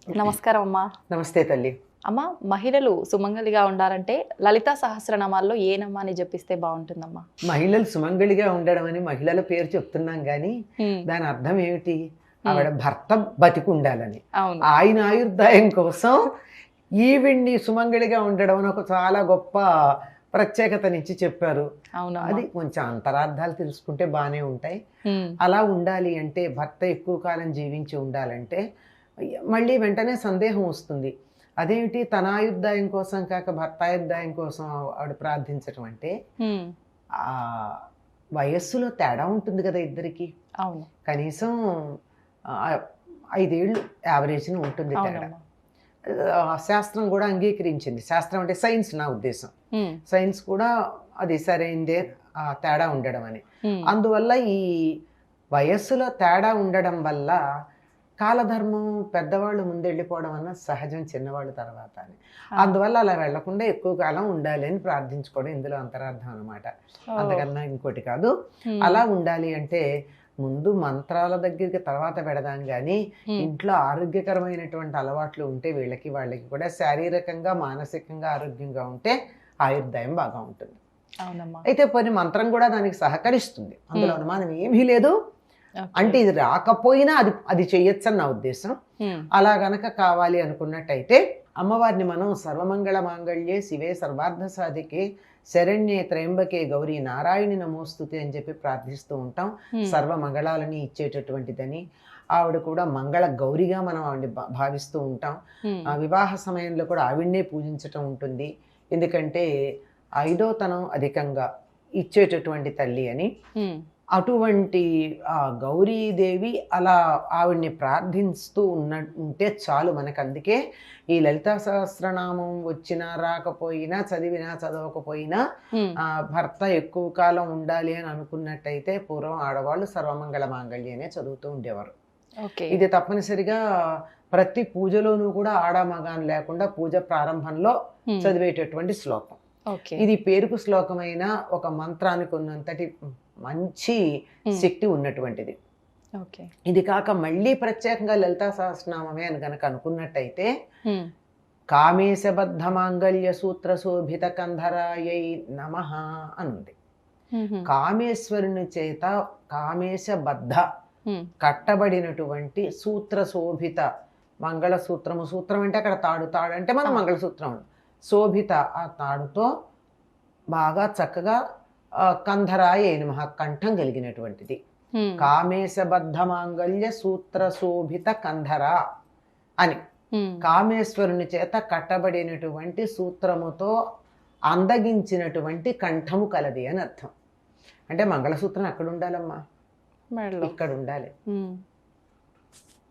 నమస్కారం అమ్మా. నమస్తే తల్లి. అమ్మ, మహిళలు సుమంగలిగా ఉండాలంటే లలితా సహస్రనామాల్లో ఏ నామాన్ని జపిస్తే బాగుంటుందమ్మా? మహిళలు సుమంగళిగా ఉండడం అని మహిళల పేరు చెప్తున్నాం కానీ దాని అర్థం ఏమిటి? ఆవిడ భర్త బతికి ఉండాలని, అవును, ఆయన ఆయుర్దాయం కోసం ఈవిడ్ని సుమంగళిగా ఉండడం అని ఒక చాలా గొప్ప ప్రత్యేకతనిచ్చి చెప్పారు. అది కొంచెం అంతరార్థాలు తెలుసుకుంటే బాగానే ఉంటాయి. అలా ఉండాలి అంటే, భర్త ఎక్కువ కాలం జీవించి ఉండాలంటే మళ్ళీ వెంటనే సందేహం వస్తుంది. అదేమిటి తన ఆయుర్దాయం కోసం కాక భర్త ఆయుర్దాయం కోసం ఆవిడ ప్రార్థించడం అంటే, ఆ వయస్సులో తేడా ఉంటుంది కదా ఇద్దరికి. అవును, కనీసం 5 ఏళ్ళు యావరేజ్ని ఉంటుంది తేడా. శాస్త్రం కూడా అంగీకరించింది. శాస్త్రం అంటే సైన్స్, నా ఉద్దేశం సైన్స్ కూడా అది సరైనదే, తేడా ఉండడం అని. అందువల్ల ఈ వయస్సులో తేడా ఉండడం వల్ల కాలధర్మం పెద్దవాళ్ళు ముందెళ్ళిపోవడం అన్న సహజం, చిన్నవాళ్ళు తర్వాత అని. అందువల్ల అలా వెళ్లకుండా ఎక్కువ కాలం ఉండాలి అని ప్రార్థించుకోవడం ఇందులో అంతరార్థం అనమాట. అంతకన్నా ఇంకోటి కాదు. అలా ఉండాలి అంటే ముందు మంత్రాల దగ్గరికి తర్వాత పెడదాం కానీ, ఇంట్లో ఆరోగ్యకరమైనటువంటి అలవాట్లు ఉంటే వాళ్ళకి కూడా శారీరకంగా మానసికంగా ఆరోగ్యంగా ఉంటే ఆయుర్దాయం బాగా ఉంటుంది. అయితే కొన్ని మంత్రం కూడా దానికి సహకరిస్తుంది, అందులో అనుమానం ఏమీ లేదు. అంటే ఇది రాకపోయినా అది చెయ్యొచ్చని నా ఉద్దేశం. అలా గనక కావాలి అనుకున్నట్టయితే అమ్మవారిని మనం సర్వమంగళ మాంగళ్యే శివే సర్వార్థ సాధికే శరణ్యే త్రయంబకే గౌరీ నారాయణి నమోస్తుతి అని చెప్పి ప్రార్థిస్తూ ఉంటాం. సర్వ మంగళాలని ఇచ్చేటటువంటిదని. ఆవిడ కూడా మంగళ గౌరిగా మనం ఆవిడని భావిస్తూ ఉంటాం. వివాహ సమయంలో కూడా ఆవిడనే పూజించటం ఉంటుంది. ఎందుకంటే 5వ అధికంగా ఇచ్చేటటువంటి తల్లి అని. అటువంటి గౌరీదేవి అలా ఆవిడ్ని ప్రార్థిస్తూ ఉంటే చాలు మనకు. అందుకే ఈ లలితా సహస్రనామం వచ్చినా రాకపోయినా, చదివినా చదవకపోయినా, భర్త ఎక్కువ కాలం ఉండాలి అని అనుకున్నట్టయితే పూర్వం ఆడవాళ్ళు సర్వమంగళ మాంగళ్యనే చదువుతూ ఉండేవారు. ఇది తప్పనిసరిగా ప్రతి పూజలోనూ కూడా ఆడమగాన్ లేకుండా పూజ ప్రారంభంలో చదివేటటువంటి శ్లోకం. ఇది పేరుకు శ్లోకమైన ఒక మంత్రానికి ఉన్నంతటి మంచి శక్తి ఉన్నటువంటిది. ఇది కాక మళ్ళీ ప్రత్యేకంగా లలితా సహస్రనామమే అని కనుక అనుకున్నట్టయితే, కామేశబద్ధ మాంగళ్య సూత్ర శోభిత కంధరాయై నమః అనుంది. కామేశ్వరుని చేత కామేశబద్ధ కట్టబడినటువంటి సూత్ర శోభిత మంగళసూత్రము. సూత్రం అంటే అక్కడ తాడు అంటే మన మంగళసూత్రం. శోభిత ఆ తాడుతో బాగా చక్కగా కంధరాయ నమః కంఠం కలిగినటువంటిది. కామేశబద్ధ మాంగళ్య సూత్ర శోభిత కంధర అని, కామేశ్వరుని చేత కట్టబడినటువంటి సూత్రముతో అందగించినటువంటి కంఠము కలది అని అర్థం. అంటే మంగళసూత్రం ఎక్కడ ఉండాలమ్మా? ఇక్కడ ఉండాలి.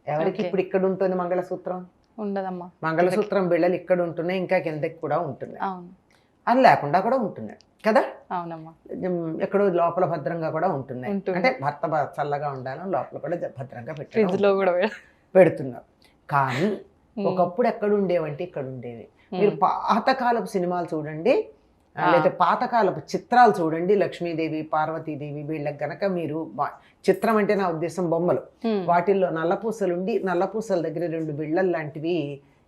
ఎవరికి ఇప్పుడు ఇక్కడ ఉంటుంది మంగళసూత్రం? ఉండదమ్మా. మంగళసూత్రం బిళ్ళలు ఇక్కడ ఉంటున్నాయి, ఇంకా కిందకి కూడా ఉంటున్నాయి, అది లేకుండా కూడా ఉంటున్నాయి కదా. అవునమ్మా. ఎక్కడో లోపల భద్రంగా కూడా ఉంటున్నాయి. అంటే భర్త చల్లగా ఉండాలని లోపల కూడా భద్రంగా పెడుతున్నారు. కానీ ఒకప్పుడు ఎక్కడ ఉండేవంటే ఇక్కడ ఉండేవి. మీరు పాతకాలపు సినిమాలు చూడండి, లేదా పాతకాలపు చిత్రాలు చూడండి. లక్ష్మీదేవి, పార్వతీదేవి వీళ్ళకి గనక మీరు, చిత్రం అంటే నా ఉద్దేశం బొమ్మలు, వాటిల్లో నల్లపూసలుండి నల్లపూసల దగ్గర 2 బిళ్ళలు లాంటివి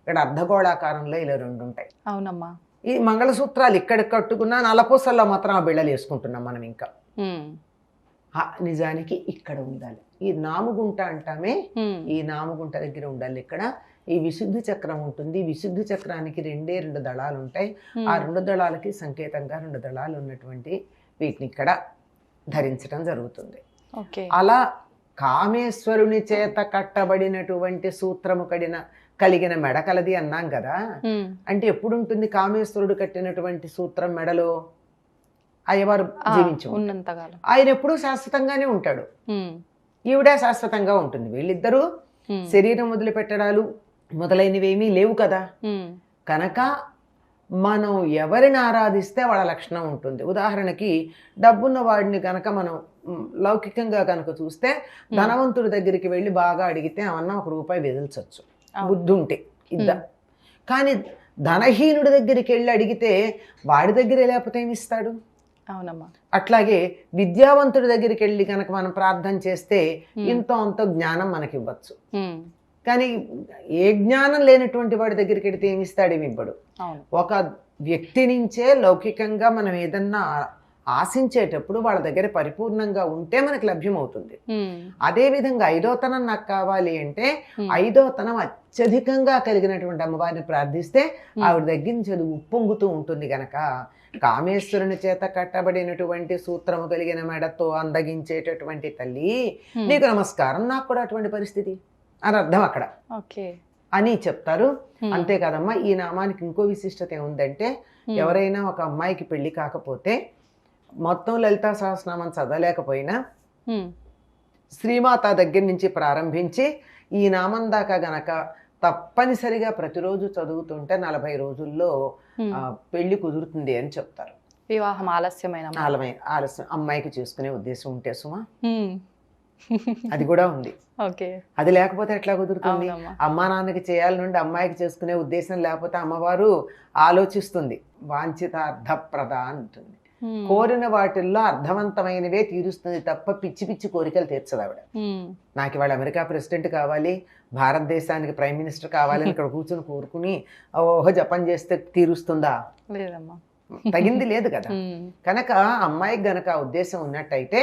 ఇక్కడ అర్ధగోళాకారంలో ఇలా 2 ఉంటాయి. అవునమ్మా. ఈ మంగళసూత్రాలు ఇక్కడ కట్టుకున్నా నల్లపూసల్లో మాత్రం ఆ బిళ్ళలు వేసుకుంటున్నాం మనం. ఇంకా నిజానికి ఇక్కడ ఉండాలి. ఈ నాముగుంట అంటామే, ఈ నాముగుంట దగ్గర ఉండాలి. ఇక్కడ ఈ విశుద్ధి చక్రం ఉంటుంది. విశుద్ధి చక్రానికి 2 దళాలు ఉంటాయి. ఆ 2 దళాలకి సంకేతంగా 2 దళాలు ఉన్నటువంటి వీటిని ఇక్కడ ధరించడం జరుగుతుంది. అలా కామేశ్వరుని చేత కట్టబడినటువంటి సూత్రము కలిగిన మెడ కలది అన్నాం కదా. అంటే ఎప్పుడు ఉంటుంది కామేశ్వరుడు కట్టినటువంటి సూత్రం మెడలో? అయ్యవారు జీవించు ఉన్నంతకాలం ఆయన ఎప్పుడూ శాశ్వతంగానే ఉంటాడు, ఈవిడే శాశ్వతంగా ఉంటుంది. వీళ్ళిద్దరూ శరీరం వదిలిపెట్టడాలు మొదలైనవేమీ లేవు కదా. కనుక మనం ఎవరిని ఆరాధిస్తే వాళ్ళ లక్షణం ఉంటుంది. ఉదాహరణకి డబ్బున్న వాడిని కనుక మనం లౌకికంగా కనుక చూస్తే, ధనవంతుడి దగ్గరికి వెళ్ళి బాగా అడిగితే ఏమన్నా 1 రూపాయి వెదిల్చవచ్చు, బుద్ధి ఉంటే ఇద్దాం. కానీ ధనహీనుడి దగ్గరికి వెళ్ళి అడిగితే వాడి దగ్గరే లేకపోతే ఏమి ఇస్తాడు? అవునమ్మా. అట్లాగే విద్యావంతుడి దగ్గరికి వెళ్ళి కనుక మనం ప్రార్థన చేస్తే ఇంతో అంత జ్ఞానం మనకి ఇవ్వచ్చు. కానీ ఏ జ్ఞానం లేనటువంటి వాడి దగ్గరికి వెడితే ఏమిస్తాడు, ఏమి ఇవ్వడు. అవును. ఒక వ్యక్తి నుంచే లౌకికంగా మనం ఏదన్నా ఆశించేటప్పుడు వాళ్ళ దగ్గర పరిపూర్ణంగా ఉంటే మనకు లభ్యమవుతుంది. అదేవిధంగా 5వ తనం నాకు కావాలి అంటే 5వ తనం అత్యధికంగా కలిగినటువంటి అమ్మవారిని ప్రార్థిస్తే ఆవిడ దగ్గర నుంచి అది ఉప్పొంగుతూ ఉంటుంది గనక కామేశ్వరుని చేత కట్టబడినటువంటి సూత్రము కలిగిన మెడతో అందగించేటటువంటి తల్లి నీకు నమస్కారం, నాకు కూడా అటువంటి పరిస్థితి అని అర్థం అక్కడ అని చెప్తారు. అంతేకాదమ్మా, ఈ నామానికి ఇంకో విశిష్టత ఏముందంటే ఎవరైనా ఒక అమ్మాయికి పెళ్లి కాకపోతే మొత్తం లలితా సహస్రనామం చదవలేకపోయినా శ్రీమాత దగ్గర నుంచి ప్రారంభించి ఈ నామం దాకా గనక తప్పనిసరిగా ప్రతిరోజు చదువుతుంటే 40 రోజుల్లో పెళ్లి కుదురుతుంది అని చెప్తారు. వివాహం ఆలస్యమైన ఆలస్యం అమ్మాయికి చేసుకునే ఉద్దేశం ఉంటే సుమా అది కూడా ఉంది. అది లేకపోతే ఎట్లా కుదురుతుంది? అమ్మా నాన్నకి చేయాలి నుండి అమ్మాయికి చేసుకునే ఉద్దేశం లేకపోతే అమ్మవారు ఆలోచిస్తుంది, వాంఛితార్థప్రద అంటుంది. కోరిన వాటిల్లో అర్థవంతమైనవే తీరుస్తుంది తప్ప పిచ్చి పిచ్చి కోరికలు తీర్చదు ఆవిడ. నాకు ఇవాళ అమెరికా ప్రెసిడెంట్ కావాలి, భారతదేశానికి ప్రైమ్ మినిస్టర్ కావాలని ఇక్కడ కూర్చొని కోరుకుని ఓహో జపం చేస్తే తీరుస్తుందా? లేదమ్మా, తగింది లేదు కదా. కనుక అమ్మాయికి గనక ఉద్దేశం ఉన్నట్టయితే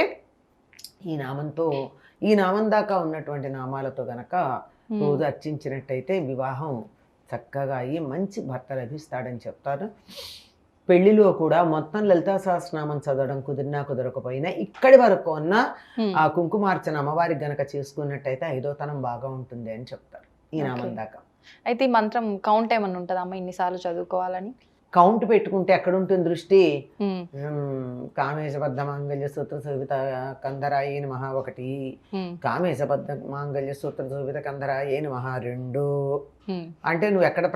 ఈ నామం దాకా ఉన్నటువంటి నామాలతో గనక రోజు అర్చించినట్టయితే వివాహం చక్కగా అయ్యి మంచి భర్త లభిస్తాడని చెప్తారు. పెళ్లిలో కూడా మొత్తం లలితా సహస్రనామం చదవడం కుదిరినా కుదరకపోయినా ఇక్కడి వరకు ఉన్న ఆ కుంకుమార్చన అమ్మవారికి గనక చేసుకున్నట్టయితే 5వ తనం బాగా ఉంటుంది అని చెప్తారు ఈ నామం దాకా. అయితే ఈ మంత్రం కౌంట్ ఏమన్నా ఉంటుందా అమ్మ ఇన్నిసార్లు చదువుకోవాలని? కౌంట్ పెట్టుకుంటే ఎక్కడుంటుంది దృష్టి? కామేశబద్ధ మాంగళ్య సూత్ర శోభిత కందరాయ నమః 1, కామేశబద్ధ మాంగళ్య సూత్ర శోభిత కందరాయ నమః 2 అంటే నువ్వు ఎక్కడ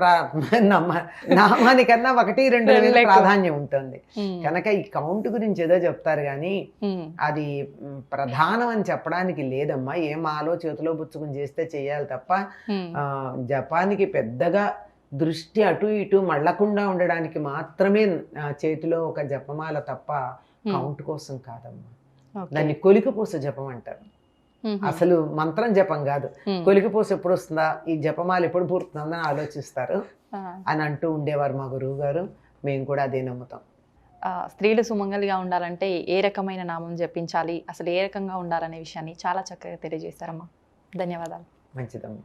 నామానికన్నా 1, 2 ప్రాధాన్యం ఉంటుంది. కనుక ఈ కౌంట్ గురించి ఏదో చెప్తారు కానీ అది ప్రధానం అని చెప్పడానికి లేదమ్మా. ఏం ఆలో చేతిలో పుచ్చుకుని చేస్తే చెయ్యాలి తప్ప జపానికి పెద్దగా దృష్టి అటు ఇటు మళ్ళకుండా ఉండడానికి మాత్రమే చేతిలో ఒక జపమాల తప్ప కౌంట్ కోసం కాదమ్మా. దాన్ని కొలికిపూస జపం అంటారు. అసలు మంత్రం జపం కాదు, కొలికిపూస ఎప్పుడు వస్తుందా, ఈ జపమాల ఎప్పుడు పూర్తుందని ఆలోచిస్తారు అని అంటూ ఉండేవారు మా గురువు గారు. మేము కూడా అదే నమ్ముతాం. స్త్రీలు సుమంగలిగా ఉండాలంటే ఏ రకమైన నామం జపించాలి, అసలు ఏ రకంగా ఉండాలనే విషయాన్ని చాలా చక్కగా తెలియజేస్తారమ్మా. ధన్యవాదాలు. మంచిదమ్మా.